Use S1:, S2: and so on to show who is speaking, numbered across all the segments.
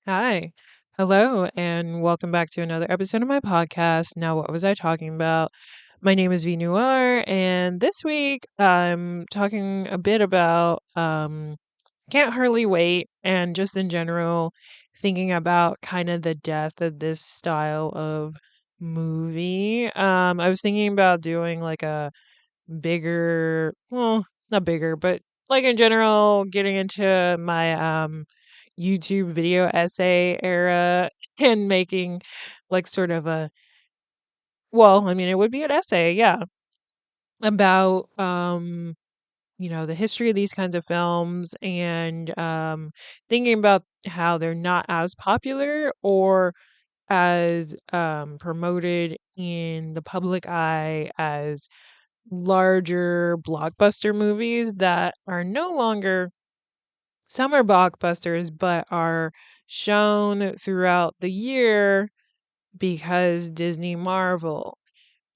S1: Hi. Hello, and welcome back to another episode of my podcast. Now, what was I talking about? My name is V Noir, and this week I'm talking a bit about Can't Hardly Wait and just in general thinking about kind of the death of this style of movie. I was thinking about doing like a bigger, well, not bigger, but like in general, getting into my YouTube video essay era and making like sort of a, well, I mean, it would be an essay, yeah, about the history of these kinds of films and thinking about how they're not as popular or as promoted in the public eye as larger blockbuster movies that are no longer, some are blockbusters but are shown throughout the year because Disney Marvel.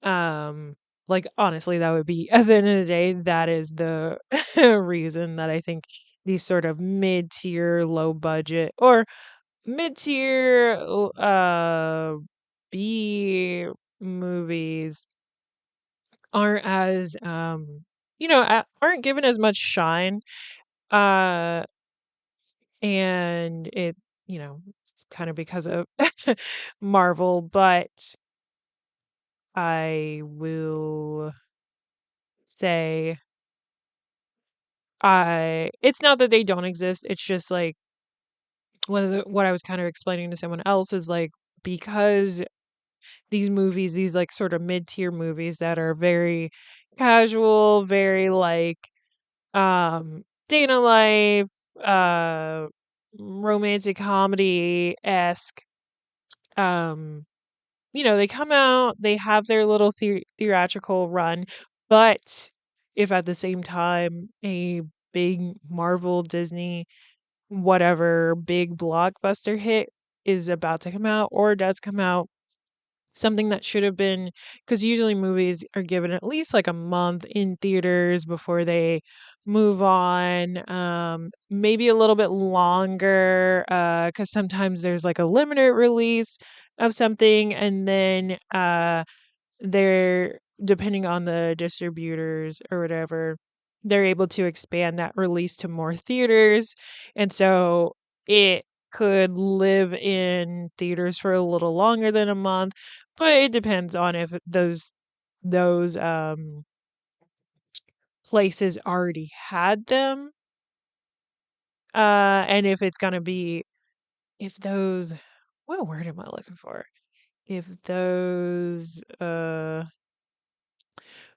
S1: Um like honestly that would be at the end of the day that is the reason that I think these sort of mid-tier low budget or mid-tier B movies aren't as aren't given as much shine uh and it's kind of because of Marvel, but I will say I it's not that they don't exist, it's just like what I was kind of explaining to someone else is like because these movies, these like sort of mid-tier movies that are very casual, very like day in a life, uh romantic comedy esque. um they come out, they have their little theatrical run, but if at the same time a big Marvel, Disney, whatever big blockbuster hit is about to come out or does come out, something that should have been, because usually movies are given at least like a month in theaters before they move on, maybe a little bit longer, because sometimes there's like a limited release of something, and then they're, depending on the distributors or whatever, they're able to expand that release to more theaters. And so it could live in theaters for a little longer than a month, but it depends on if those places already had them. And if it's gonna be, if those, what word am I looking for? If those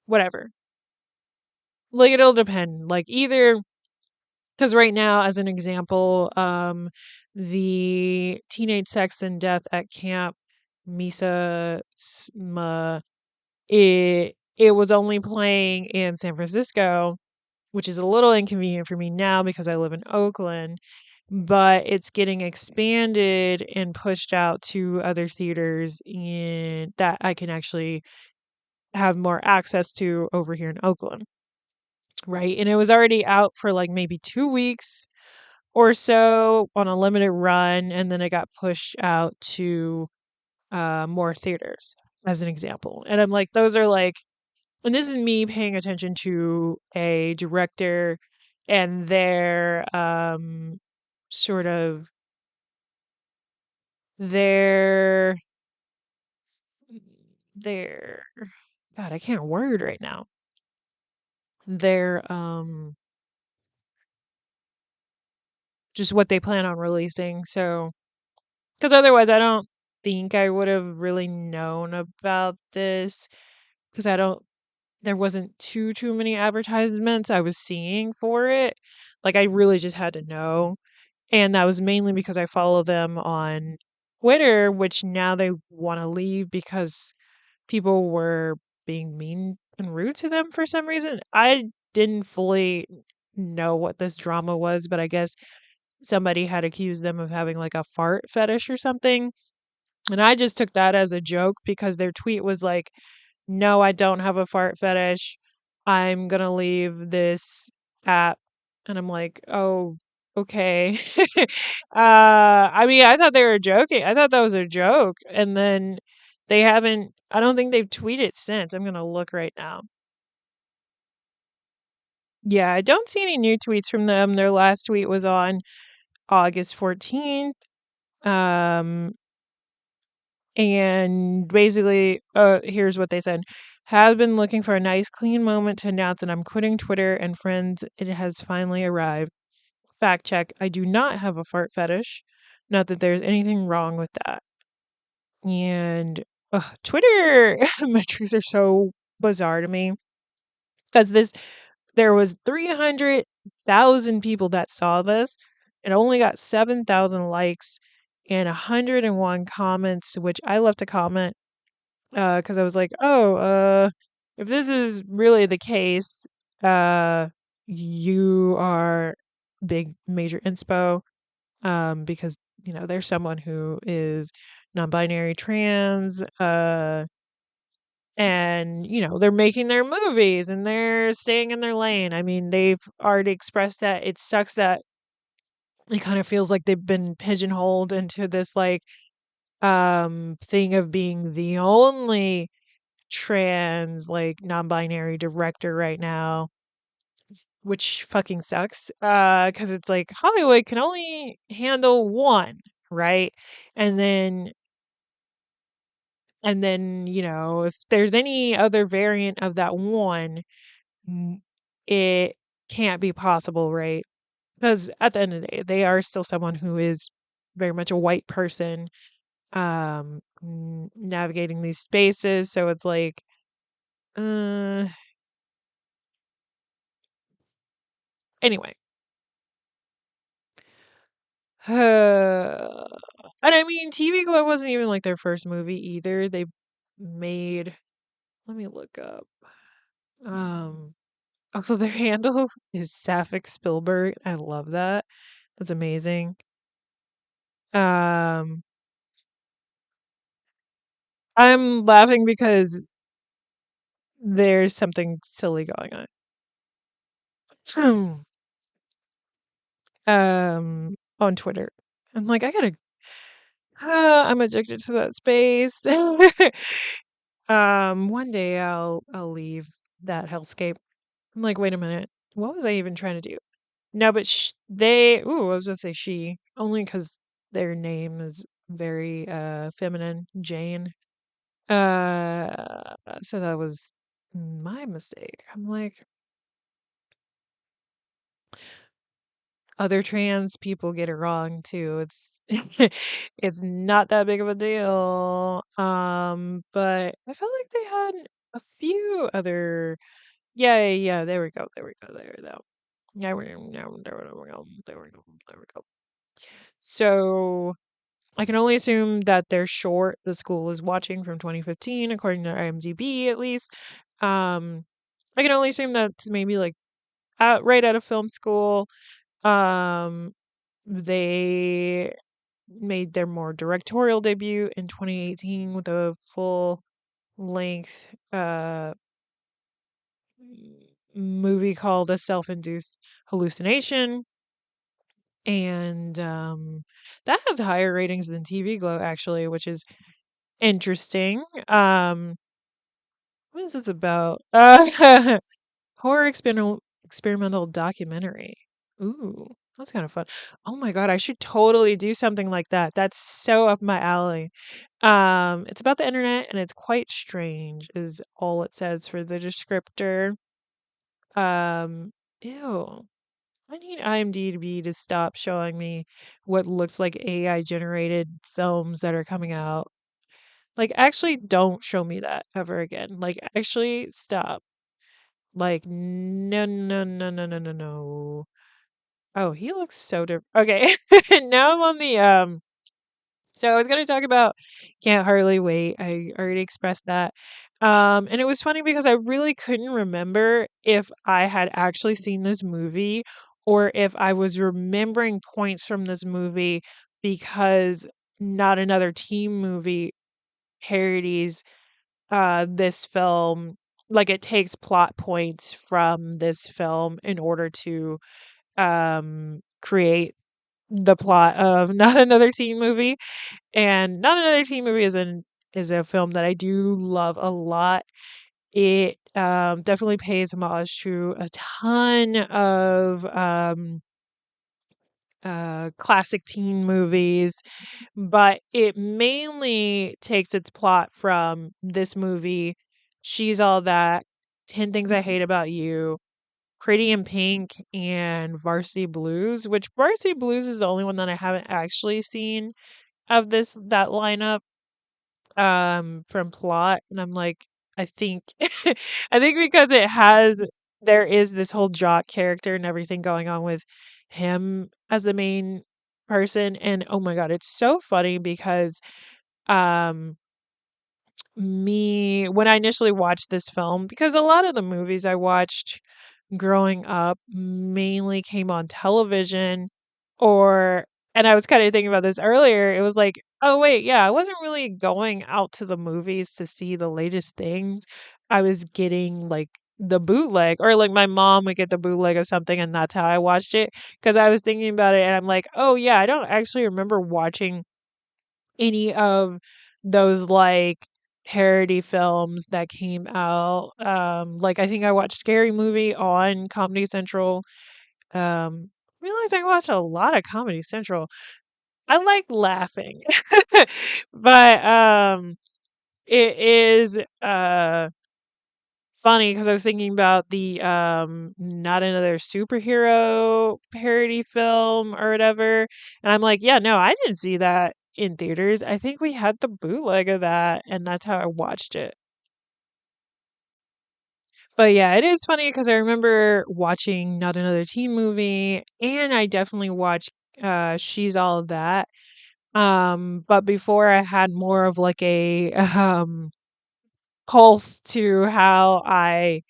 S1: whatever. Like it'll depend. Like either, because right now, as an example, the teenage sex and death at Camp Misa Sma, it was only playing in San Francisco, which is a little inconvenient for me now because I live in Oakland, but it's getting expanded and pushed out to other theaters in that I can actually have more access to over here in Oakland. Right. And it was already out for like maybe 2 weeks or so on a limited run, and then it got pushed out to more theaters, as an example. And I'm like, those are like, and this is me paying attention to a director and sort of their their God, I can't word right now. Their just what they plan on releasing. So, because otherwise, I don't think I would have really known about this because I don't. There wasn't too many advertisements I was seeing for it. Like I really just had to know, and that was mainly because I follow them on Twitter, which now they want to leave because people were being mean and rude to them for some reason. I didn't fully know what this drama was, but I guess somebody had accused them of having like a fart fetish or something. And I just took that as a joke because their tweet was like, no, I don't have a fart fetish. I'm going to leave this app. And I'm like, oh. okay. I mean, I thought they were joking. I thought that was a joke, and then they haven't. I don't think they've tweeted since. I'm gonna look right now. Yeah, I don't see any new tweets from them. Their last tweet was on August 14th. Um, and basically, here's what they said. Have been looking for a nice, clean moment to announce that I'm quitting Twitter and friends. It has finally arrived. Fact check. I do not have a fart fetish. Not that there's anything wrong with that. And Twitter metrics are so bizarre to me because there was 300,000 people that saw this. It only got 7,000 likes and 101 comments, which I left a comment because I was like, oh, if this is really the case, uh, you are big major inspo, because there's someone who is non-binary trans, and they're making their movies and they're staying in their lane. I mean, they've already expressed that it sucks that it kind of feels like they've been pigeonholed into this like thing of being the only trans like non-binary director right now, which fucking sucks cuz it's like Hollywood can only handle one, right? And then if there's any other variant of that one, it can't be possible, right? Because at the end of the day, they are still someone who is very much a white person, navigating these spaces. So it's like, uh, anyway. And I mean, TV Glow wasn't even like their first movie either. They made, let me look up. Um, Also, their handle is Sapphic Spielberg. I love that. That's amazing. Um, I'm laughing because there's something silly going on. On Twitter. I'm like, I'm addicted to that space. One day I'll leave that hellscape. I'm like, wait a minute. What was I even trying to do? No, but I was gonna say she, only because their name is very feminine, Jane. So that was my mistake. I'm like, other trans people get it wrong too. It's it's not that big of a deal. But I felt like they had a few other. Yeah, yeah, yeah, there we go. There we go. There we go. There we go. There we go. There we go. There we go. So I can only assume that they're short. The school is watching from 2015, according to IMDb at least. Um, I can only assume that's maybe like right out of film school. Um, they made their more directorial debut in 2018 with a full length movie called A Self-Induced Hallucination. And that has higher ratings than TV Glow actually, which is interesting. What is this about? Horror experimental documentary. Ooh, that's kind of fun. Oh my God, I should totally do something like that. That's so up my alley. It's about the internet and it's quite strange, is all it says for the descriptor. Um, Ew. I need IMDb to stop showing me what looks like AI generated films that are coming out. Like, actually, don't show me that ever again. Like, actually, stop. Like, no, no, no, no, no, no, no. Oh, he looks so different. Okay, now I'm on the So I was gonna talk about Can't Hardly Wait. I already expressed that. And it was funny because I really couldn't remember if I had actually seen this movie or if I was remembering points from this movie because not another teen movie parodies this film. Like it takes plot points from this film in order to create the plot of Not Another Teen Movie. And Not Another Teen Movie is a film that I do love a lot. It definitely pays homage to a ton of classic teen movies, but it mainly takes its plot from this movie, She's All That, 10 Things I Hate About You, Pretty in Pink, and Varsity Blues, which Varsity Blues is the only one that I haven't actually seen of that lineup from plot. And I'm like, I think I think because there is this whole jock character and everything going on with him as the main person. And oh my god, it's so funny because um me when I initially watched this film, because a lot of the movies I watched growing up mainly came on television, or and I was kind of thinking about this earlier. It was like, oh wait, yeah, I wasn't really going out to the movies to see the latest things. I was getting like the bootleg, or like my mom would get the bootleg of something and that's how I watched it, because I was thinking about it and I'm like, oh yeah, I don't actually remember watching any of those like parody films that came out. Like I think I watched Scary Movie on Comedy Central. Realized I watched a lot of Comedy Central. I like laughing. But it is funny because I was thinking about the Not Another Superhero parody film or whatever, and I'm like, yeah, no, I didn't see that in theaters. I think we had the bootleg of that, and that's how I watched it. But yeah, it is funny because I remember watching Not Another Teen Movie, and I definitely watched She's All of That. But before I had more of like a pulse to how I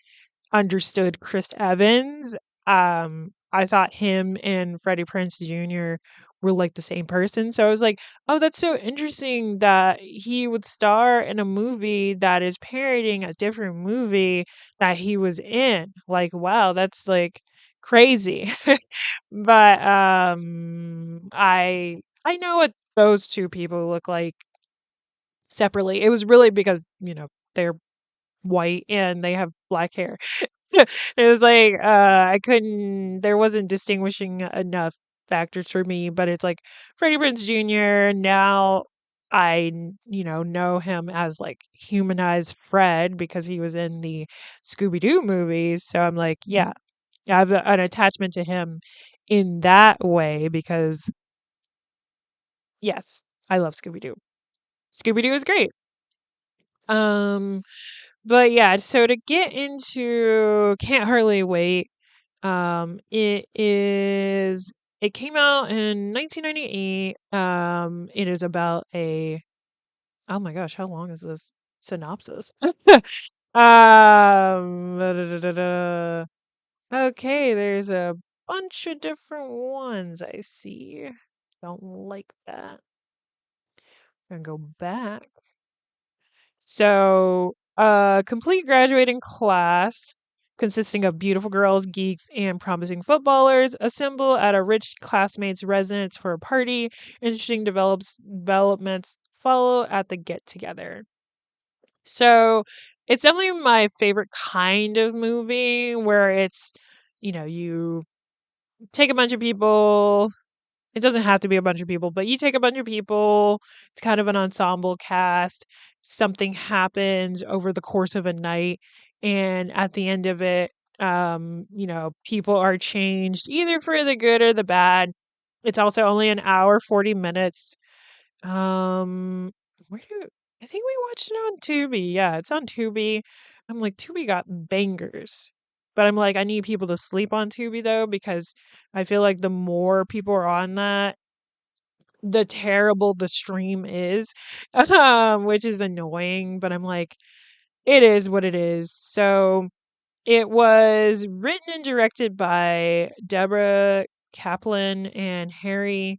S1: understood Chris Evans. I thought him and Freddie Prinze Jr. were like the same person. So I was like, oh, that's so interesting that he would star in a movie that is parodying a different movie that he was in. Like, wow, that's like crazy. But I know what those two people look like separately. It was really because, they're white and they have black hair. It was like, I couldn't there wasn't distinguishing enough factors for me, but it's like Freddie Prinze Jr. Now know him as like humanized Fred because he was in the Scooby-Doo movies. So I'm like, yeah, I have an attachment to him in that way because yes, I love Scooby-Doo. Scooby-Doo is great. Um, but yeah, so to get into Can't Hardly Wait. It came out in 1998. It is about oh my gosh, how long is this synopsis? Da, da, da, da. Okay, there's a bunch of different ones I see. Don't like that. I'm gonna go back. So, a complete graduating class consisting of beautiful girls, geeks, and promising footballers assemble at a rich classmate's residence for a party. Interesting developments follow at the get together. So, it's definitely my favorite kind of movie where you take a bunch of people. It doesn't have to be a bunch of people, but you take a bunch of people, it's kind of an ensemble cast. Something happens over the course of a night, and at the end of it, people are changed either for the good or the bad. It's also only an hour, 40 minutes. Um, where do I think we watched it on Tubi. Yeah, it's on Tubi. I'm like, Tubi got bangers. But I'm like, I need people to sleep on Tubi though, because I feel like the more people are on that, the terrible the stream is, which is annoying. But I'm like, it is what it is. So it was written and directed by Deborah Kaplan and Harry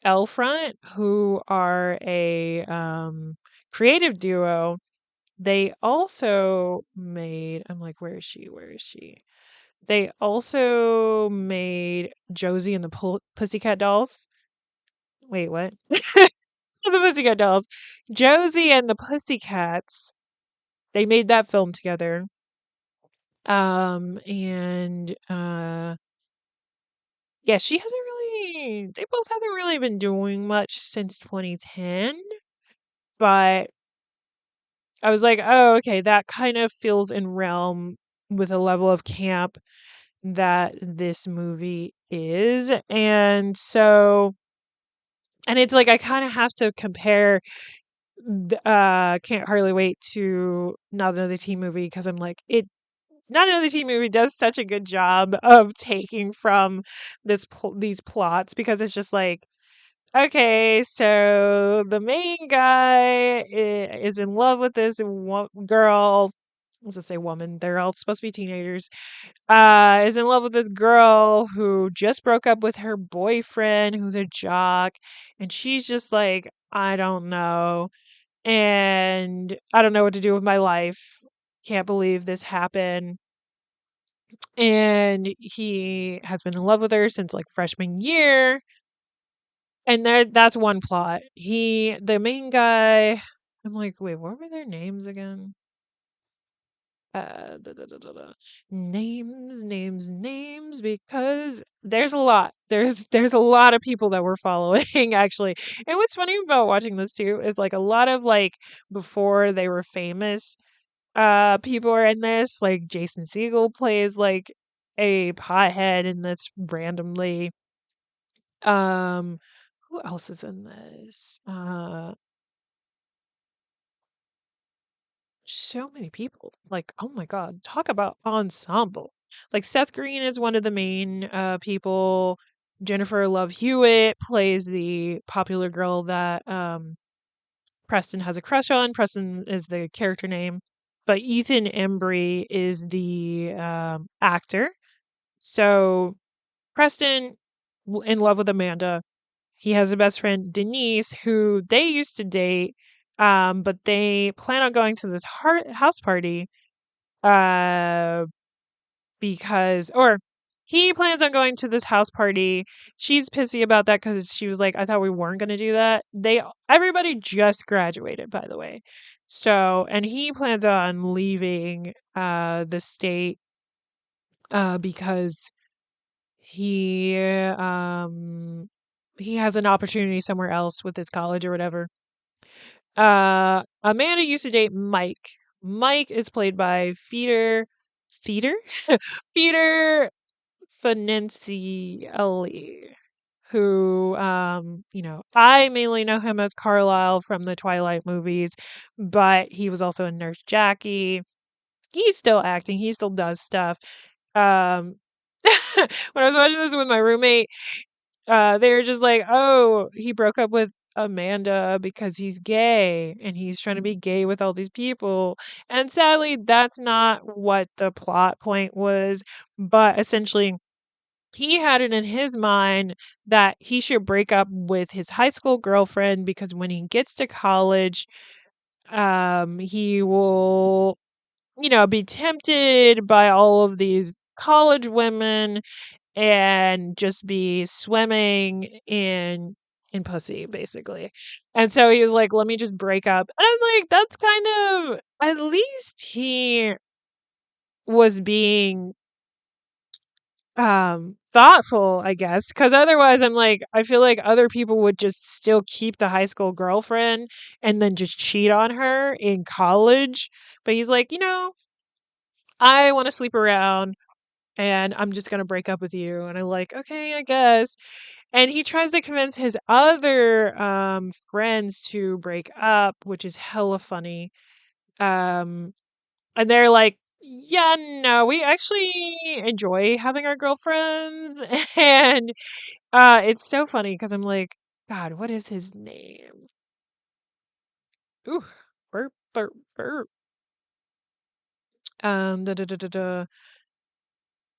S1: Elfront, who are a creative duo. They also made, I'm like, where is she? Where is she? They also made Josie and the Pussycat Dolls. Wait, what? The Pussycat Dolls. Josie and the Pussycats. They made that film together. And yeah, she hasn't really. They both haven't really been doing much since 2010. But I was like, oh, okay, that kind of feels in realm with a level of camp that this movie is. And so, and it's like I kind of have to compare Can't Hardly Wait to Not Another Teen Movie because I'm like, Not Another Teen Movie does such a good job of taking from these plots because it's just like, okay, so the main guy is in love with this girl. Let's just say woman. They're all supposed to be teenagers. Is in love with this girl who just broke up with her boyfriend, who's a jock, and she's just like, I don't know, and I don't know what to do with my life. Can't believe this happened. And he has been in love with her since like freshman year. And that's one plot. The main guy, I'm like, wait, what were their names again? Da, da, da, da, da. Names, because there's a lot. There's a lot of people that we're following actually. And what's funny about watching this too is like a lot of like before they were famous, people are in this. Like Jason Segel plays like a pothead in this randomly. Um, who else is in this? So many people. Like, oh my God, talk about ensemble. Like Seth Green is one of the main people. Jennifer Love Hewitt plays the popular girl that Preston has a crush on. Preston is the character name, but Ethan Embry is the actor. So Preston in love with Amanda. He has a best friend, Denise, who they used to date, but they plan on going to this house party uh, or he plans on going to this house party. She's pissy about that because she was like, I thought we weren't going to do that. Everybody just graduated, by the way. So, and he plans on leaving the state because he has an opportunity somewhere else with his college or whatever. Amanda used to date Mike. Mike is played by Feeder Peter Fanincielli, who I mainly know him as Carlisle from the Twilight movies, but he was also in Nurse Jackie. He's still acting, he still does stuff. Um when I was watching this with my roommate, they were just like, "Oh, he broke up with Amanda because he's gay and he's trying to be gay with all these people." And sadly, that's not what the plot point was, but essentially he had it in his mind that he should break up with his high school girlfriend because when he gets to college, he will, be tempted by all of these college women and just be swimming in pussy basically. And so he was like, let me just break up. And I'm like, that's kind of, at least he was being thoughtful, I guess, because otherwise I'm like, I feel like other people would just still keep the high school girlfriend and then just cheat on her in college. But he's like, I want to sleep around and I'm just gonna break up with you. And I'm like, okay, I guess. And he tries to convince his other friends to break up, which is hella funny. Um, and they're like, yeah, no, we actually enjoy having our girlfriends. And it's so funny because I'm like, God, what is his name? Ooh, burp, burp, burp. Da, da, da, da, da.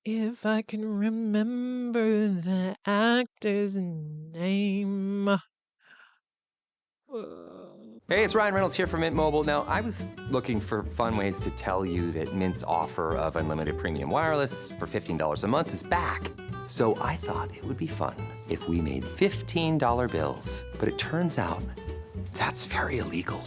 S1: If I can remember the actor's name.
S2: Hey, it's Ryan Reynolds here from Mint Mobile. Now, I was looking for fun ways to tell you that Mint's offer of unlimited premium wireless for $15 a month is back. So I thought it would be fun if we made $15 bills. But it turns out that's very illegal.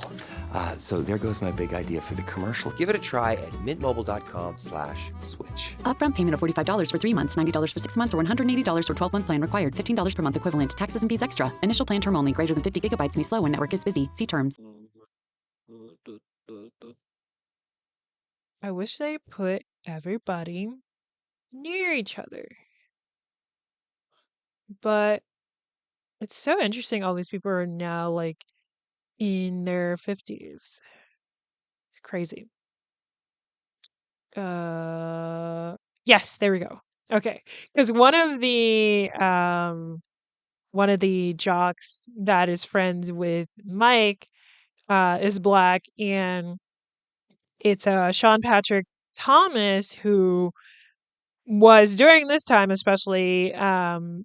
S2: So there goes my big idea for the commercial. Give it a try at mintmobile.com/switch.
S3: Upfront payment of $45 for 3 months, $90 for 6 months, or $180 for 12-month plan required. $15 per month equivalent. Taxes and fees extra. Initial plan term only. Greater than 50 gigabytes may slow when network is busy. See terms.
S1: I wish they put everybody near each other. But it's so interesting all these people are now like in their 50s. It's crazy. Yes, there we go. Okay. Because one of the jocks that is friends with Mike is black, and it's Sean Patrick Thomas, who was during this time especially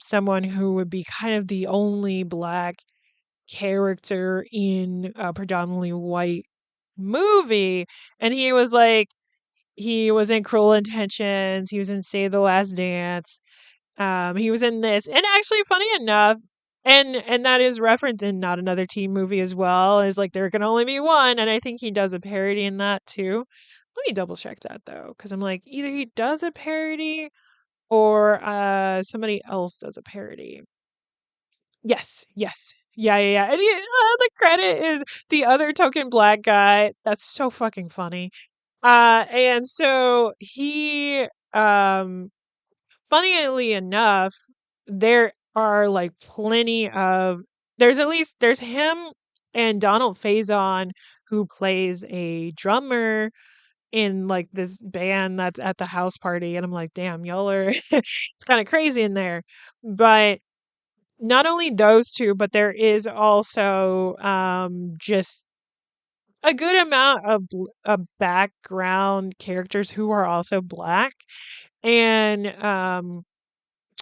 S1: someone who would be kind of the only black character in a predominantly white movie. And he was in Cruel Intentions, he was in Save the Last Dance, he was in this, and actually, funny enough, and that is referenced in Not Another Teen Movie as well. Is like there can only be one, and I think he does a parody in that too. Let me double check that though, because I'm like either he does a parody or somebody else does a parody. Yes, yes, yeah. And the credit is the other token black guy. That's so fucking funny. And so he funnily enough, there are like plenty of there's him and Donald Faison, who plays a drummer in like this band that's at the house party, and I'm like, damn, y'all are it's kind of crazy in there. But not only those two, but there is also just a good amount of background characters who are also black. And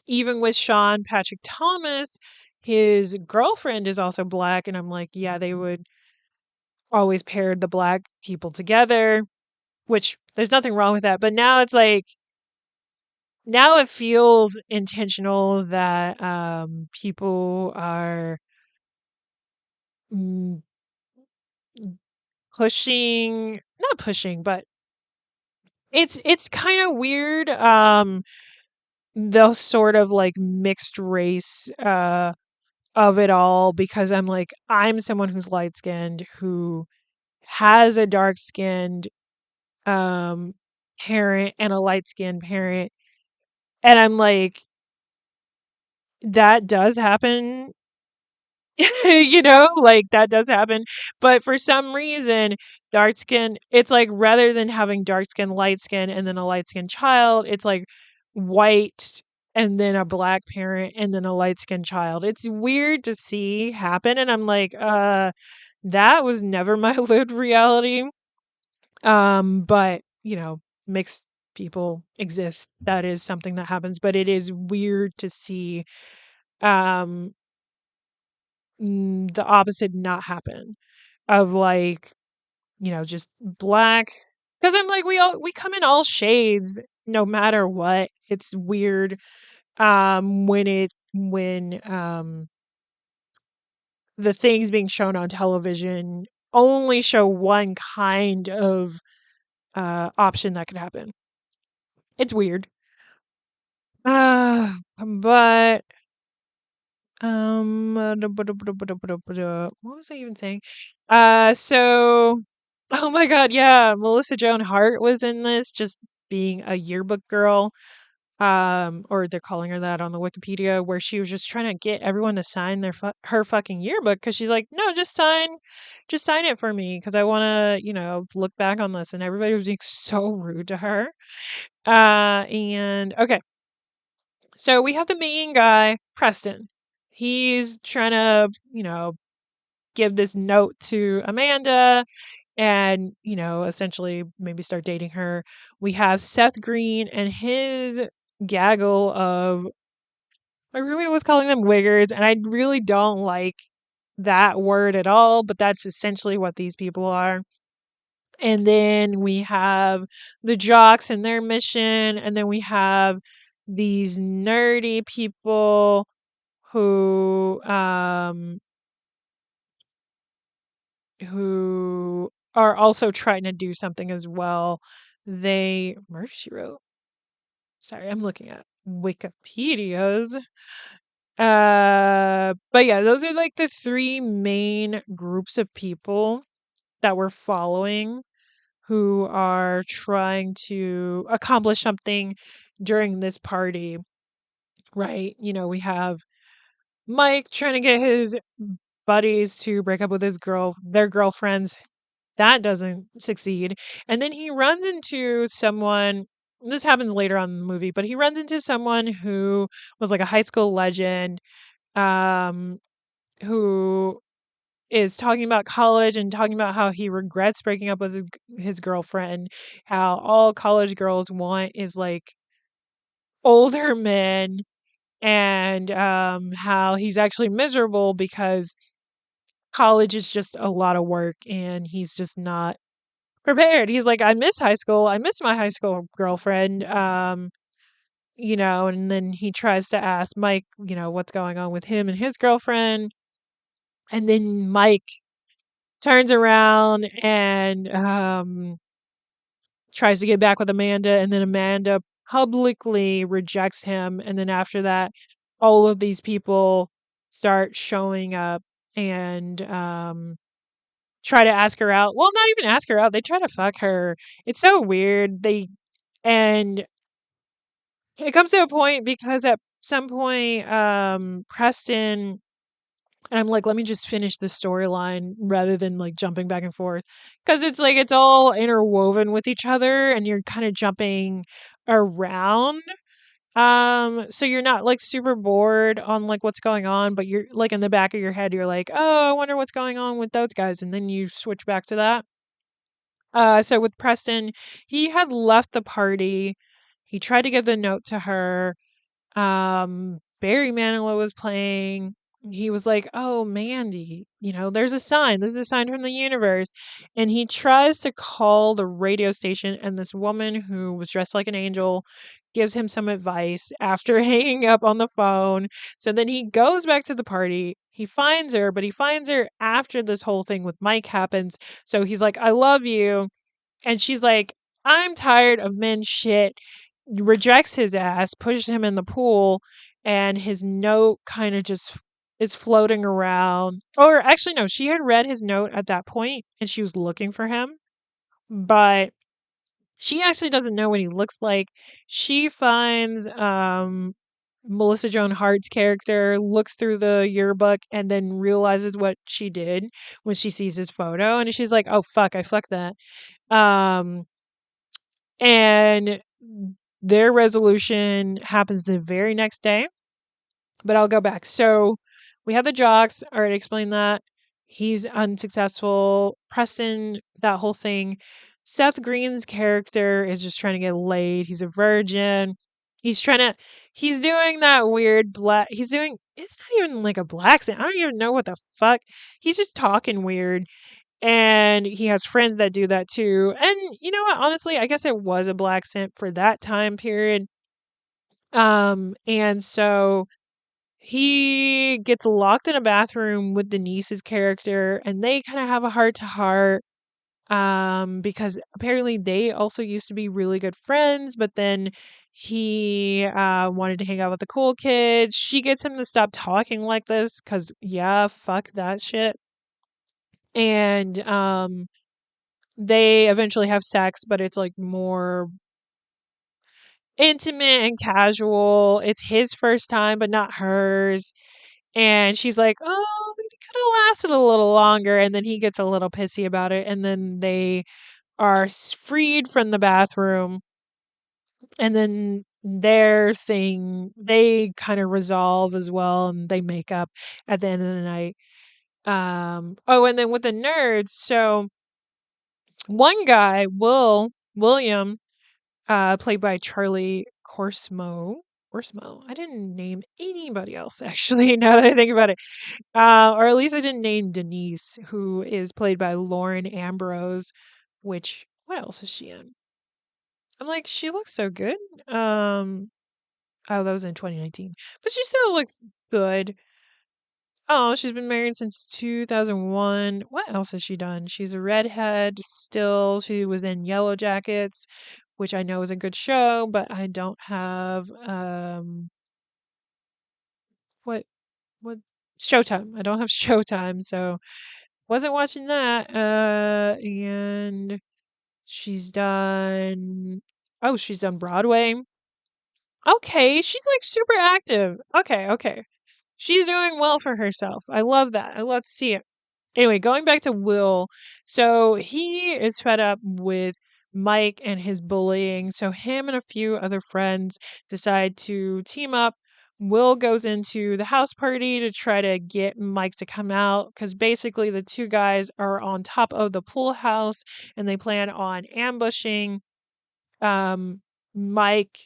S1: even with Sean Patrick Thomas, his girlfriend is also black, and I'm like, yeah, they would always pair the black people together, which there's nothing wrong with that. But now it's like now it feels intentional that people are mm, pushing, not pushing, but it's kind of weird. The sort of like mixed race of it all, because I'm like, I'm someone who's light skinned, who has a dark skinned um parent and a light skinned parent. And I'm like, that does happen. Like that does happen. But for some reason, dark skin, it's like rather than having dark skin, light skin, and then a light skinned child, it's like white and then a black parent and then a light skinned child. It's weird to see happen. And I'm like, that was never my lived reality. But mixed people exist. That is something that happens, but it is weird to see um the opposite not happen, of like, just black, because I'm like, we come in all shades no matter what. It's weird when the things being shown on television only show one kind of option that could happen. It's weird. But what was I even saying? So, oh my God, yeah, Melissa Joan Hart was in this, just being a yearbook girl. Or they're calling her that on the Wikipedia, where she was just trying to get everyone to sign her fucking yearbook, because she's like, no, just sign it for me, because I want to, look back on this, and everybody was being so rude to her. And okay. So we have the main guy, Preston. He's trying to, give this note to Amanda and, essentially maybe start dating her. We have Seth Green and his gaggle of, my roommate was calling them wiggers, and I really don't like that word at all, but that's essentially what these people are. And then we have the jocks and their mission, and then we have these nerdy people who are also trying to do something as well. They Murder She Wrote. Sorry, I'm looking at Wikipedia's. But yeah, those are like the three main groups of people that we're following who are trying to accomplish something during this party, right? You know, we have Mike trying to get his buddies to break up with their girlfriends. That doesn't succeed. And then he runs into someone. This happens later on in the movie, but he runs into someone who was like a high school legend, um, who is talking about college and talking about how he regrets breaking up with his girlfriend, how all college girls want is like older men, and how he's actually miserable because college is just a lot of work and he's just not prepared. He's like, I miss high school. I miss my high school girlfriend. You know, and then he tries to ask Mike, you know, what's going on with him and his girlfriend. And then Mike turns around and tries to get back with Amanda, and then Amanda publicly rejects him. And then after that, all of these people start showing up and try to ask her out. Well, not even ask her out. They try to fuck her. It's so weird. And it comes to a point because at some point, Preston, and I'm like, let me just finish the storyline rather than like jumping back and forth. Because it's like it's all interwoven with each other and you're kind of jumping around. So you're not like super bored on like what's going on, but you're like in the back of your head, you're like, oh, I wonder what's going on with those guys. And then you switch back to that. So with Preston, he had left the party. He tried to give the note to her. Barry Manilow was playing. He was like, "Oh, Mandy, you know, there's a sign. This is a sign from the universe." And he tries to call the radio station, and this woman who was dressed like an angel gives him some advice after hanging up on the phone. So then he goes back to the party. He finds her, but he finds her after this whole thing with Mike happens. So he's like, "I love you." And she's like, "I'm tired of men's shit." Rejects his ass, pushes him in the pool, and his note kind of just is floating around. Or actually, no, she had read his note at that point and she was looking for him, but she actually doesn't know what he looks like. She finds Melissa Joan Hart's character, looks through the yearbook, and then realizes what she did when she sees his photo, and she's like, "Oh fuck, I fucked that." Um, and their resolution happens the very next day. But I'll go back. So we have the jocks. I already explained that. He's unsuccessful. Preston, that whole thing. Seth Green's character is just trying to get laid. He's a virgin. He's doing that weird it's not even like a black accent. I don't even know what the fuck. He's just talking weird. And he has friends that do that too. And you know what? Honestly, I guess it was a black scent for that time period. And so he gets locked in a bathroom with Denise's character, and they kind of have a heart to heart. Because apparently they also used to be really good friends, but then he wanted to hang out with the cool kids. She gets him to stop talking like this, because yeah, fuck that shit. And they eventually have sex, but it's like more intimate and casual. It's his first time, but not hers. And she's like, "Oh, it could have lasted a little longer." And then he gets a little pissy about it. And then they are freed from the bathroom. And then they kind of resolve as well. And they make up at the end of the night. Oh, and then with the nerds. So one guy, William, played by Charlie Corsmo. or Smo. I didn't name anybody else actually. Now that I think about it, or at least I didn't name Denise, who is played by Lauren Ambrose. Which what else is she in? I'm like, she looks so good. Um, oh, that was in 2019, but she still looks good. Oh, she's been married since 2001. What else has she done? She's a redhead still. She was in Yellow Jackets, which I know is a good show, but I don't have what what Showtime. I don't have Showtime, so wasn't watching that. And she's done she's done Broadway. Okay, she's like super active. Okay, okay. She's doing well for herself. I love that. I love to see it. Anyway, going back to Will, so he is fed up with Mike and his bullying. So him and a few other friends decide to team up. Will goes into the house party to try to get Mike to come out because basically the two guys are on top of the pool house and they plan on ambushing um, Mike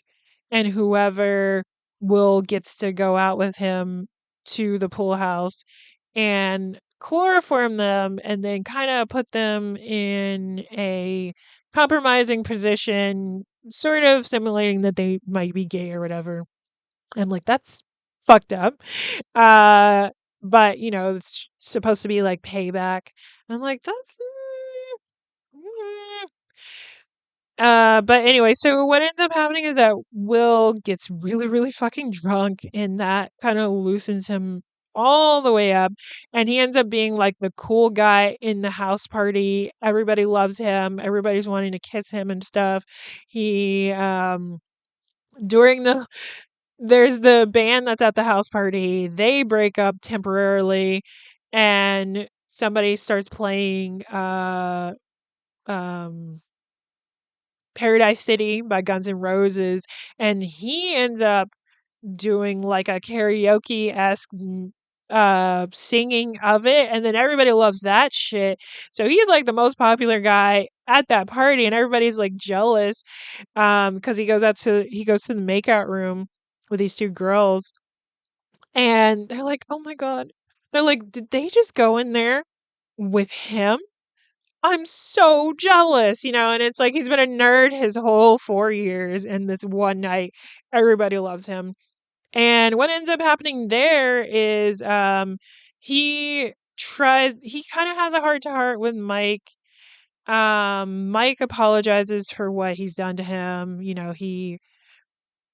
S1: and whoever Will gets to go out with him to the pool house and chloroform them and then kind of put them in a compromising position, sort of simulating that they might be gay or whatever. I'm like, that's fucked up. Uh, but it's supposed to be like payback. I'm like, that's but anyway, so what ends up happening is that Will gets really, really fucking drunk, and that kind of loosens him all the way up. And he ends up being like the cool guy in the house party. Everybody loves him. Everybody's wanting to kiss him and stuff. He, during there's the band that's at the house party. They break up temporarily, and somebody starts playing, um, Paradise City by Guns N' Roses, and he ends up doing like a karaoke-esque singing of it, and then everybody loves that shit. So he's like the most popular guy at that party, and everybody's like jealous because he goes to the makeout room with these two girls, and they're like, "Oh my god." They're like, "Did they just go in there with him?" I'm so jealous, and it's like he's been a nerd his whole 4 years, and this one night, everybody loves him. And what ends up happening there is, he kinda has a heart to heart with Mike. Mike apologizes for what he's done to him, he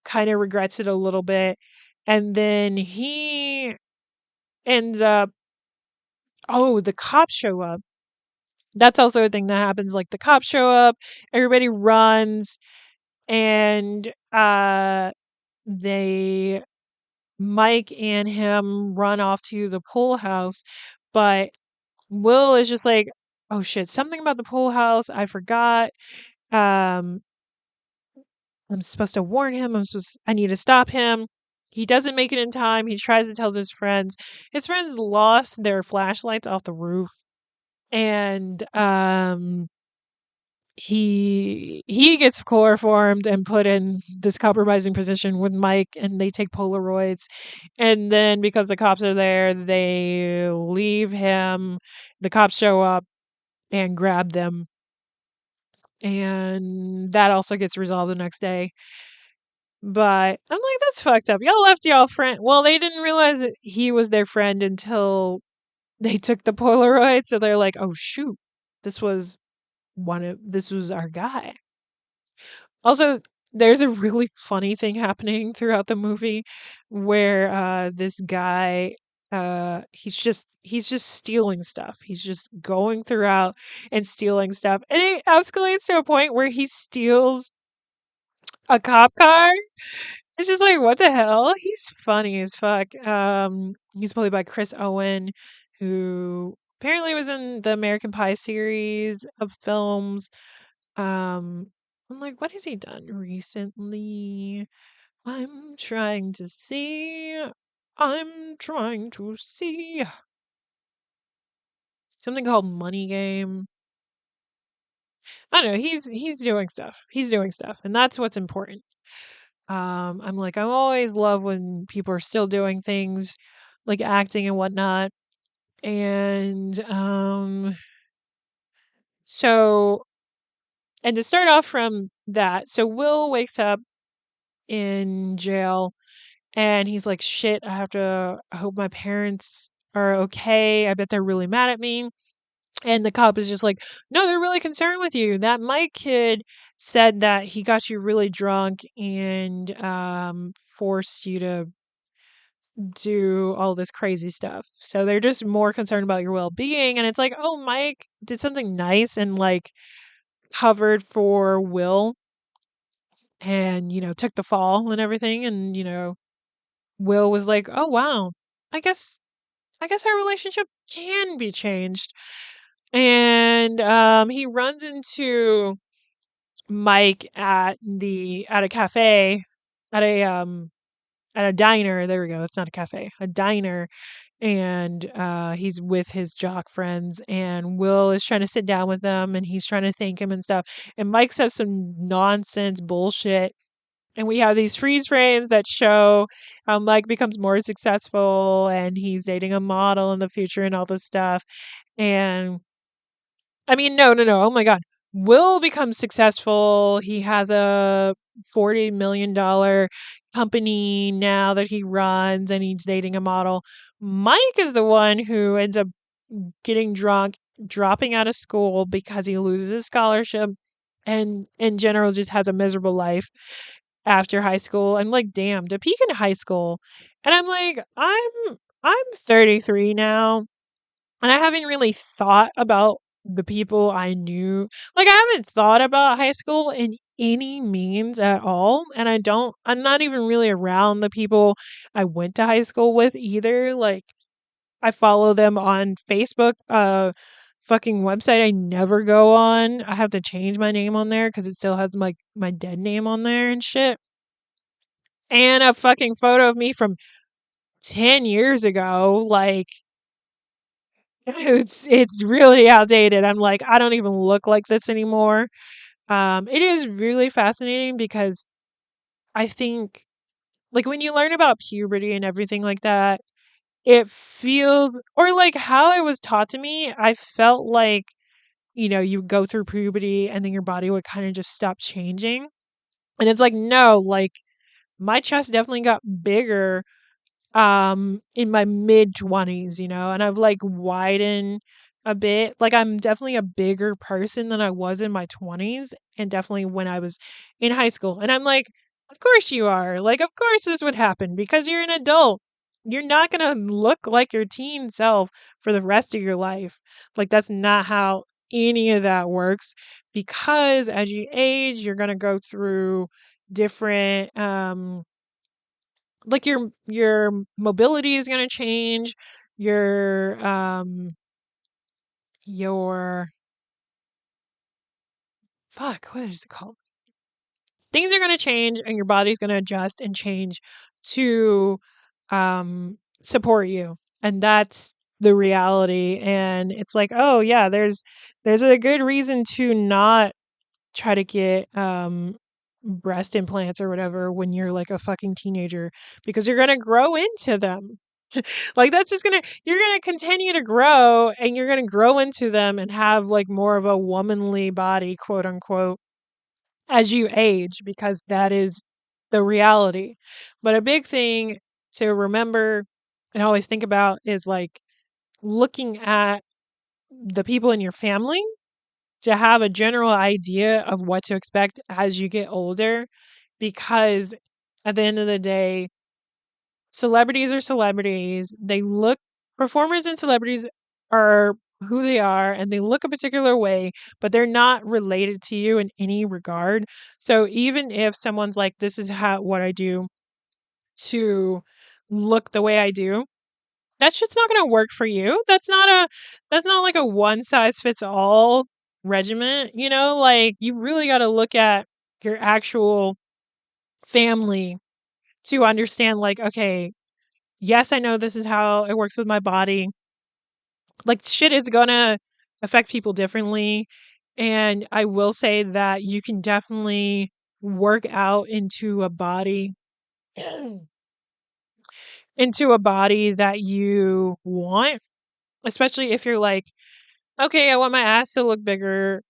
S1: kinda regrets it a little bit, and then he ends up the cops show up. That's also a thing that happens, like, the cops show up, everybody runs, and, they Mike and him run off to the pool house, but Will is just like, "Oh, shit, something about the pool house, I forgot, um, I'm supposed to warn him, I need to stop him." He doesn't make it in time, he tries to tell his friends. His friends lost their flashlights off the roof, and, he gets chloroformed and put in this compromising position with Mike, and they take Polaroids. And then because the cops are there, they leave him. The cops show up and grab them, and that also gets resolved the next day. But I'm like, that's fucked up. Y'all left y'all friend. Well, they didn't realize that he was their friend until they took the Polaroid. So they're like, oh shoot, this was this was our guy. Also, there's a really funny thing happening throughout the movie where this guy he's just stealing stuff. He's just going throughout and stealing stuff. And it escalates to a point where he steals a cop car. It's just like, what the hell? He's funny as fuck. He's played by Chris Owen, who apparently was in the American Pie series of films. um, I'm like, what has he done recently? I'm trying to see. I'm trying to see. Something called Money Game. I don't know. He's doing stuff. He's doing stuff, and that's what's important. I'm like, I always love when people are still doing things like acting and whatnot. And so, and to start off from that, so Will wakes up in jail and he's like, shit, I hope my parents are okay. I bet they're really mad at me. And the cop is just like, no, they're really concerned with you. That Mike kid said that he got you really drunk and forced you to do all this crazy stuff. So they're just more concerned about your well being. And it's like, oh, Mike did something nice and like covered for Will and, took the fall and everything. And, Will was like, oh, wow, I guess. I guess our relationship can be changed. And he runs into Mike at a cafe, at a diner. There we go. It's not a cafe, a diner. And he's with his jock friends, and Will is trying to sit down with them, and he's trying to thank him and stuff. And Mike says some nonsense bullshit. And we have these freeze frames that show how Mike becomes more successful and he's dating a model in the future and all this stuff. And I mean, no, no, no. Oh my God. Will become successful. He has a $40 million company now that he runs and he's dating a model. Mike is the one who ends up getting drunk, dropping out of school because he loses his scholarship and in general just has a miserable life after high school. I'm like, damn, to peak in high school. And I'm like, I'm 33 now. And I haven't really thought about the people I knew. Like, I haven't thought about high school in any means at all. And I'm not even really around the people I went to high school with either. Like, I follow them on Facebook, fucking website I never go on. I have to change my name on there because it still has my dead name on there and shit. And a fucking photo of me from 10 years ago. Like, it's really outdated. I'm like, I don't even look like this anymore. It is really fascinating because I think like when you learn about puberty and everything like that, it feels or like how it was taught to me, I felt like, you go through puberty and then your body would kind of just stop changing. And it's like, no, like my chest definitely got bigger in my mid 20s, and I've like widened a bit. Like I'm definitely a bigger person than I was in my 20s and definitely when I was in high school. And I'm like, of course you are. Like of course this would happen because you're an adult. You're not going to look like your teen self for the rest of your life. Like that's not how any of that works because as you age, you're going to go through different like your mobility is going to change, your fuck, what is it called, things are going to change and your body's going to adjust and change to support you, and that's the reality. And it's like, oh yeah, there's a good reason to not try to get breast implants or whatever when you're like a fucking teenager because you're going to grow into them. Like that's just you're gonna continue to grow and you're gonna grow into them and have like more of a womanly body, quote unquote, as you age, because that is the reality. But a big thing to remember and always think about is like looking at the people in your family to have a general idea of what to expect as you get older, because at the end of the day, celebrities are celebrities. Performers and celebrities are who they are and they look a particular way, but they're not related to you in any regard. So even if someone's like, this is what I do to look the way I do, that's just not going to work for you. That's not like a one size fits all regiment, like you really got to look at your actual family to understand like, okay, yes, I know this is how it works with my body. Like shit is gonna affect people differently. And I will say that you can definitely work out into a body that you want, especially if you're like, okay, I want my ass to look bigger,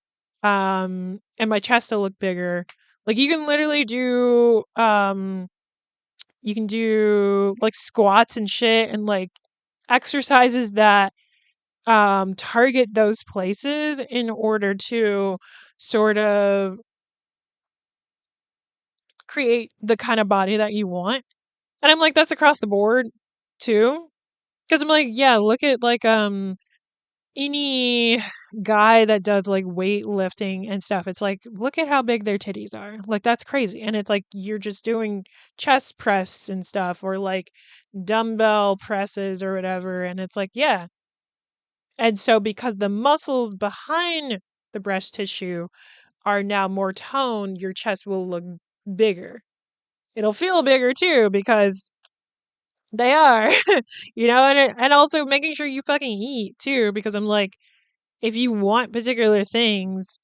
S1: and my chest to look bigger. Like you can literally do you can do like squats and shit and like exercises that target those places in order to sort of create the kind of body that you want. And I'm like, that's across the board too. Because I'm like, yeah, look at like any guy that does like weightlifting and stuff. It's like, look at how big their titties are. Like that's crazy. And it's like you're just doing chest press and stuff or like dumbbell presses or whatever. And it's like, yeah. And so because the muscles behind the breast tissue are now more toned, your chest will look bigger. It'll feel bigger too because they are, and also making sure you fucking eat too because I'm like, if you want particular things,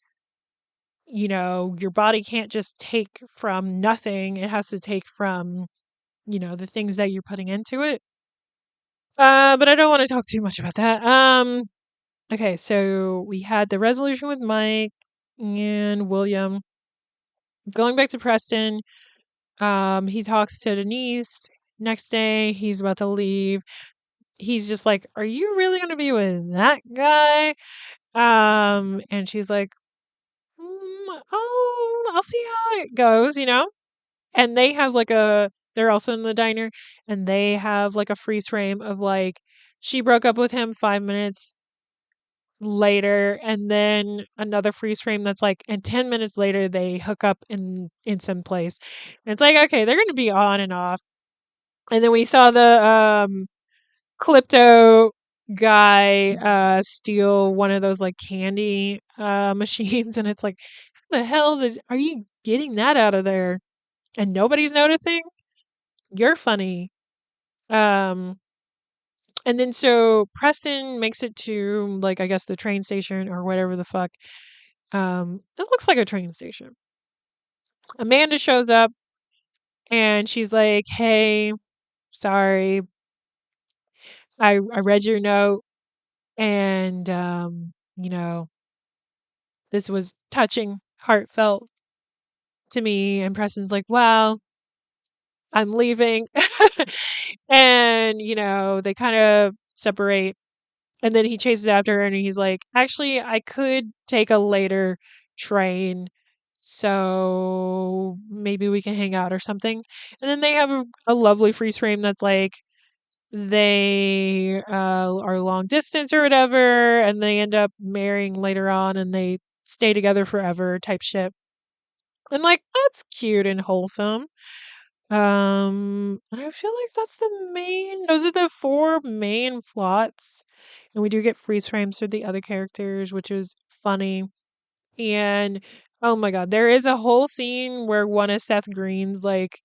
S1: your body can't just take from nothing. It has to take from, the things that you're putting into it. But I don't want to talk too much about that. Okay, so we had the resolution with Mike and William. Going back to Preston, he talks to Denise. Next day, he's about to leave. He's just like, "Are you really going to be with that guy?" And she's like, "Oh, I'll see how it goes." And they have like they're also in the diner, and they have like a freeze frame of like she broke up with him 5 minutes later, and then another freeze frame that's like, and 10 minutes later they hook up in some place. And it's like, okay, they're going to be on and off. And then we saw the klepto guy steal one of those like candy machines, and it's like, how the hell are you getting that out of there and nobody's noticing? You're funny. um and then so Preston makes it to like, I guess, the train station or whatever the fuck. It looks like a train station. Amanda shows up and she's like, hey, sorry, I read your note, and this was touching, heartfelt to me. And Preston's like, well, I'm leaving. And, they kind of separate. And then he chases after her and he's like, actually, I could take a later train. So maybe we can hang out or something. And then they have a lovely freeze frame that's like they are long distance or whatever. And they end up marrying later on and they stay together forever type shit. And like, that's cute and wholesome. And I feel like those are the four main plots. And we do get freeze frames for the other characters, which is funny. And oh my god, there is a whole scene where one of Seth Green's like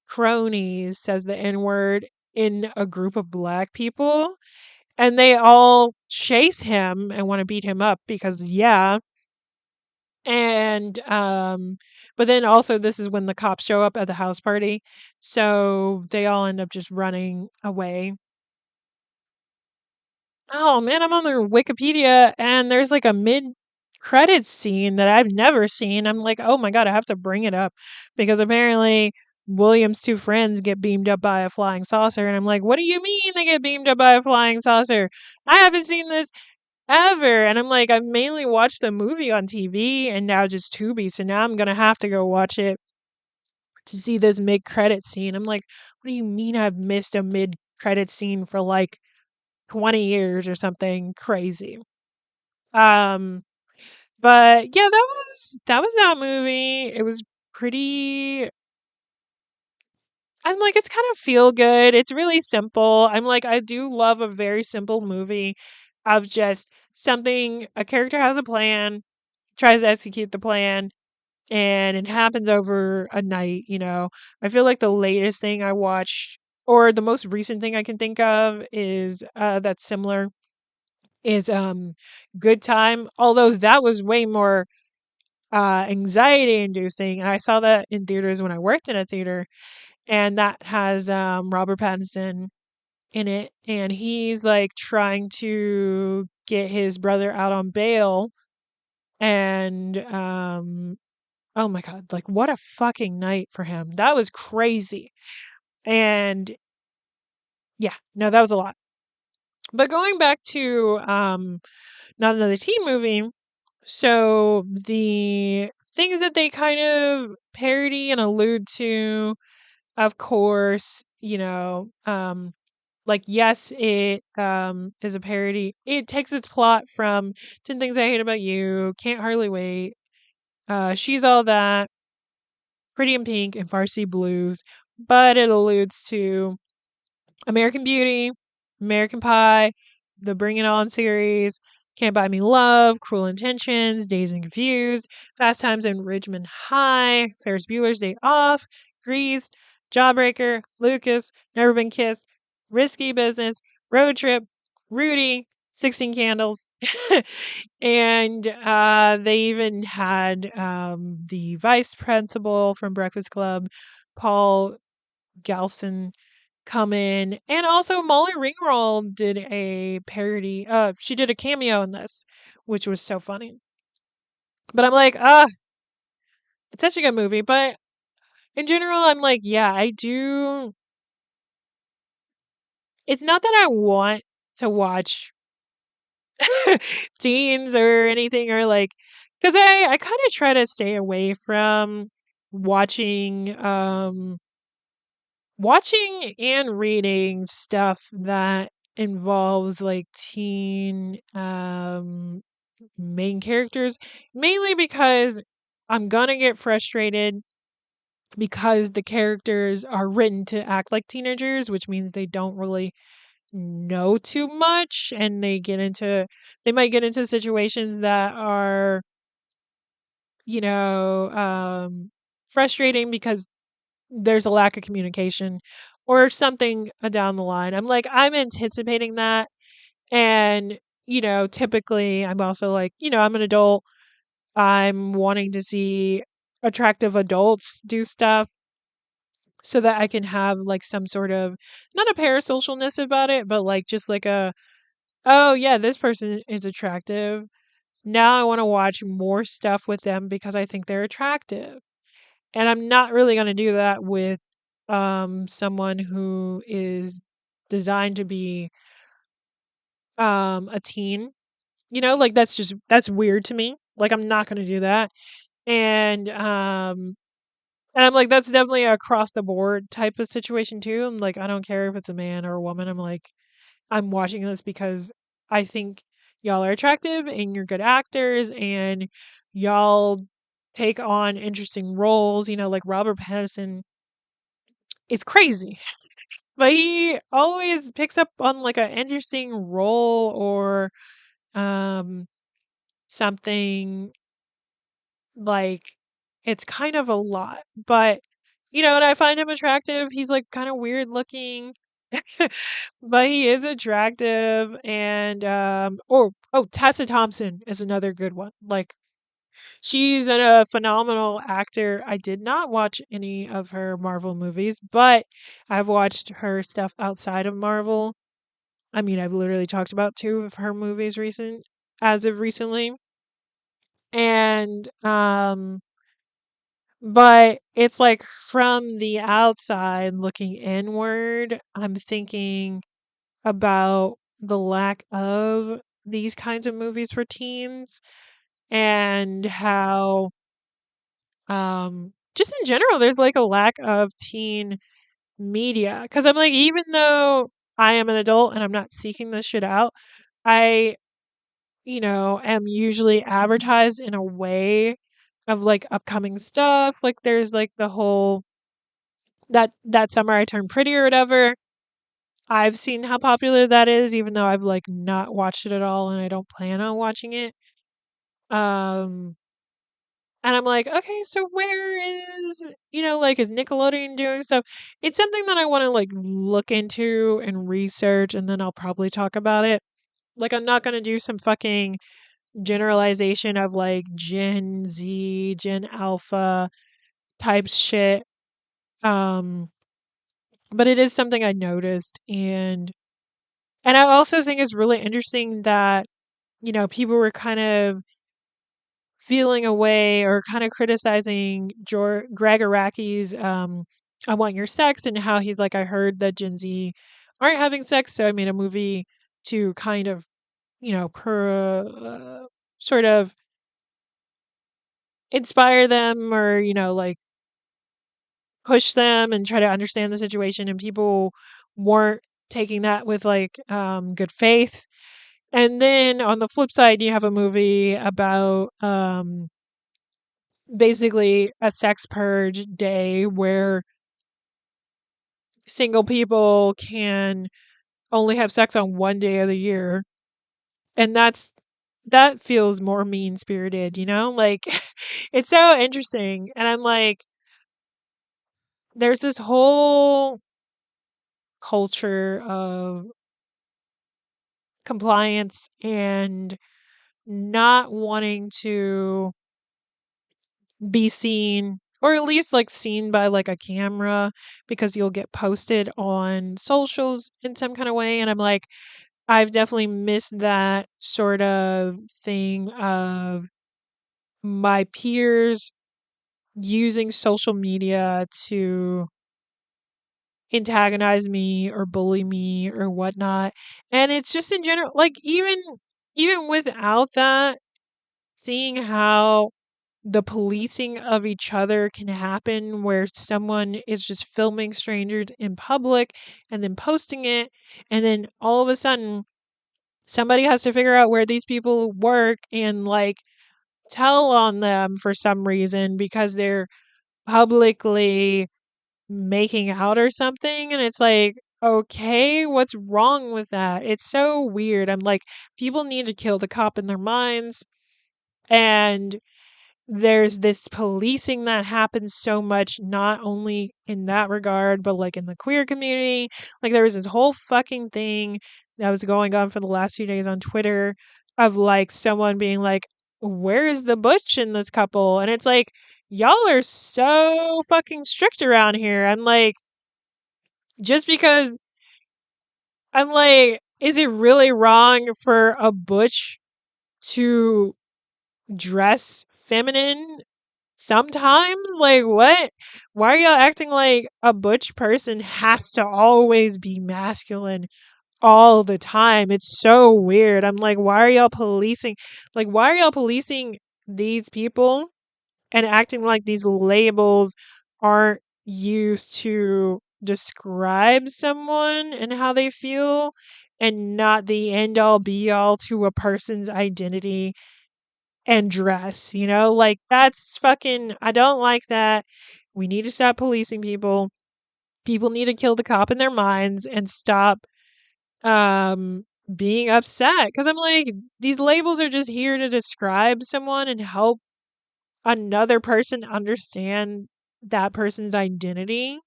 S1: cronies says the N-word in a group of black people, and they all chase him and want to beat him up because yeah. And but then also this is when the cops show up at the house party. So they all end up just running away. Oh man, I'm on their Wikipedia and there's like a mid-credits scene that I've never seen. I'm like, "Oh my god, I have to bring it up because apparently William's two friends get beamed up by a flying saucer." And I'm like, "What do you mean they get beamed up by a flying saucer? I haven't seen this ever." And I'm like, I've mainly watched the movie on TV and now just Tubi, so now I'm gonna have to go watch it to see this mid-credit scene. I'm like, what do you mean I've missed a mid-credit scene for like 20 years or something crazy? Um, but yeah, that was that movie. It was pretty. I'm like, it's kind of feel good. It's really simple. I'm like, I do love a very simple movie of just something, a character has a plan, tries to execute the plan, and it happens over a night. I feel like the latest thing I watched, or the most recent thing I can think of, is that's similar, is Good Time, although that was way more anxiety inducing. And I saw that in theaters when I worked in a theater, and that has Robert Pattinson in it, and he's like trying to get his brother out on bail, and oh my god, like what a fucking night for him. That was crazy. And yeah, no, that was a lot. But going back to not another teen movie, so the things that they kind of parody and allude to, of course, like yes, it is a parody. It takes its plot from 10 Things I Hate About You, Can't Hardly Wait, She's All That, Pretty in Pink, and Farsi Blues, but it alludes to American Beauty, American Pie, the Bring It On series, Can't Buy Me Love, Cruel Intentions, Dazed and Confused, Fast Times in Ridgemont High, Ferris Bueller's Day Off, Grease, Jawbreaker, Lucas, Never Been Kissed, Risky Business, Road Trip, Rudy, 16 Candles. And they even had the vice principal from Breakfast Club, Paul Galston, come in, and also Molly Ringwald did a parody. She did a cameo in this, which was so funny. But I'm like, it's such a good movie. But in general, I'm like, yeah, I do. It's not that I want to watch teens or anything, or like, because I kind of try to stay away from watching watching and reading stuff that involves like teen main characters, mainly because I'm gonna get frustrated because the characters are written to act like teenagers, which means they don't really know too much, and they might get into situations that are, you know, frustrating because there's a lack of communication or something down the line. I'm like, I'm anticipating that. And, typically I'm also like, I'm an adult. I'm wanting to see attractive adults do stuff so that I can have like some sort of, not a parasocialness about it, but like just like oh yeah, this person is attractive. Now I want to watch more stuff with them because I think they're attractive. And I'm not really going to do that with someone who is designed to be a teen. Like that's weird to me. Like I'm not going to do that. And I'm like, that's definitely a across the board type of situation too. I'm like, I don't care if it's a man or a woman. I'm like, I'm watching this because I think y'all are attractive and you're good actors and y'all take on interesting roles. Like Robert Pattinson is crazy, but he always picks up on like an interesting role or um something. Like it's kind of a lot, but and I find him attractive. He's like kind of weird looking. But he is attractive. And Tessa Thompson is another good one. Like she's a phenomenal actor. I did not watch any of her Marvel movies, but I've watched her stuff outside of Marvel. I mean, I've literally talked about two of her movies as of recently. And but it's like from the outside looking inward, I'm thinking about the lack of these kinds of movies for teens, and how just in general there's like a lack of teen media, cuz I'm like, even though I am an adult and I'm not seeking this shit out, I am usually advertised in a way of like upcoming stuff. Like there's like the whole that summer I turned pretty or whatever. I've seen how popular that is, even though I've like not watched it at all and I don't plan on watching it. Um, and I'm like, okay, so where is, like, is Nickelodeon doing stuff? It's something that I want to like look into and research, and then I'll probably talk about it. Like, I'm not going to do some fucking generalization of like Gen Z, Gen Alpha type shit. Um, but it is something I noticed, and I also think it's really interesting that, people were kind of feeling away or kind of criticizing Greg Araki's I Want Your Sex, and how he's like, I heard that Gen Z aren't having sex, so I made a movie to kind of, sort of inspire them, or, like push them and try to understand the situation, and people weren't taking that with like good faith. And then on the flip side, you have a movie about basically a sex purge day where single people can only have sex on one day of the year. And that feels more mean spirited, Like it's so interesting. And I'm like, there's this whole culture of compliance and not wanting to be seen, or at least like seen by like a camera, because you'll get posted on socials in some kind of way. And I'm like, I've definitely missed that sort of thing of my peers using social media to antagonize me or bully me or whatnot. And it's just in general, like, even without that, seeing how the policing of each other can happen, where someone is just filming strangers in public and then posting it, and then all of a sudden somebody has to figure out where these people work and like tell on them for some reason because they're publicly making out or something. And it's like, okay, what's wrong with that? It's so weird. I'm like, people need to kill the cop in their minds. And there's this policing that happens so much, not only in that regard, but like in the queer community. Like there was this whole fucking thing that was going on for the last few days on Twitter of like someone being like, where is the butch in this couple? And it's like, y'all are so fucking strict around here. I'm like, just because I'm like, is it really wrong for a butch to dress feminine sometimes? Like, what? Why are y'all acting like a butch person has to always be masculine all the time? It's so weird. I'm like, why are y'all policing these people and acting like these labels aren't used to describe someone and how they feel, and not the end all be all to a person's identity and dress, Like that's fucking, I don't like that. We need to stop policing people. People need to kill the cop in their minds and stop um being upset, cuz I'm like, these labels are just here to describe someone and help another person understand that person's identity.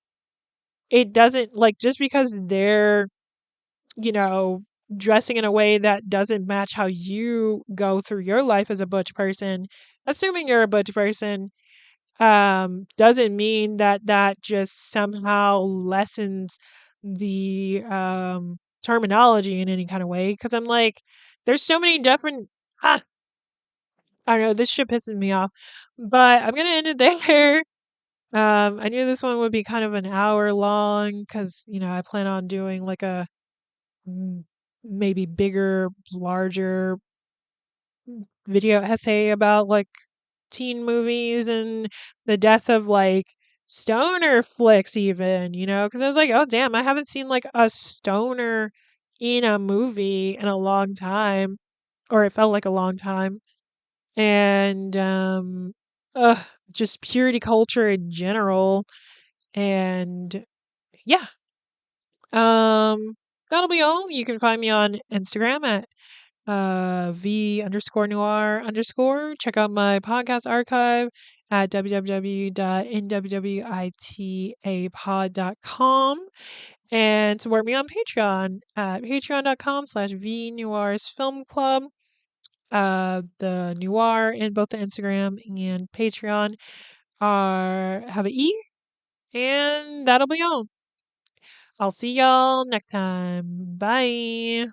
S1: It doesn't, like, just because they're, you know, dressing in a way that doesn't match how you go through your life as a butch person, assuming you're a butch person, doesn't mean that that just somehow lessens the terminology in any kind of way. Because I'm like, there's so many different. Ah, I don't know. This shit pisses me off, but I'm gonna end it there. I knew this one would be kind of an hour long because I plan on doing like a mm, maybe bigger, larger video essay about like teen movies and the death of like stoner flicks, even, because I was like, oh damn, I haven't seen like a stoner in a movie in a long time, or it felt like a long time. And uh just purity culture in general. And yeah, um that'll be all. You can find me on Instagram at v_noir_. Check out my podcast archive at www.nwwitapod.com, and support me on Patreon at patreon.com/vnoirsfilmclub. The Noir in both the Instagram and Patreon have an E, and that'll be all. I'll see y'all next time. Bye.